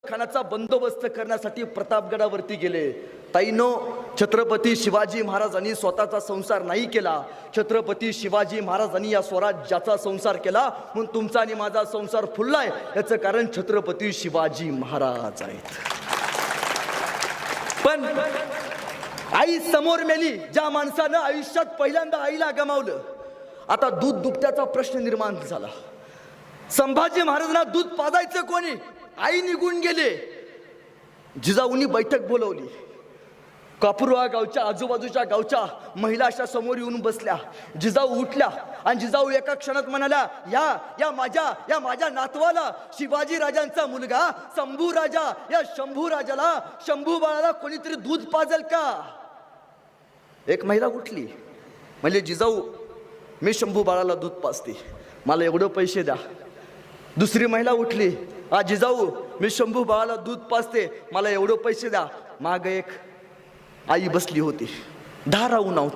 खानाचा बंदोबस्त करण्यासाठी प्रतापगडावरती गेले. ताईनो, छत्रपती शिवाजी महाराजांनी स्वतःचा संसार नाही केला. छत्रपती शिवाजी महाराजांनी या स्वराज्याचा संसार केला. म्हणून तुमचा आणि माझा संसार फुललाय. याचं कारण छत्रपती शिवाजी महाराज आहेत. पण आई समोर मेली. ज्या माणसानं आयुष्यात पहिल्यांदा आईला गमावलं, आता दूध दुभत्याचा प्रश्न निर्माण झाला. संभाजी महाराजांना दूध पाजायचं कोणी? आई निघून गेले. जिजाऊंनी बैठक बोलवली. कापुरवा गावच्या आजूबाजूच्या गावच्या महिला अशा समोर येऊन बसल्या. जिजाऊ उठल्या आणि जिजाऊ एका क्षणात म्हणाल्या, या माझ्या नातवाला, शिवाजी राजांचा मुलगा शंभू राजा, या शंभू राजाला, शंभू बाळाला कोणीतरी दूध पाजेल का? एक महिला उठली, म्हणजे जिजाऊ, मी शंभू बाळाला दूध पाजते, मला एवढं पैसे द्या. दुसरी महिला उठली, जिजाऊ, मी शंभू बाळाला दूध पाजते, मला एवढं पैसे द्या. माग एक आई बसली होती, धारा उन्हाव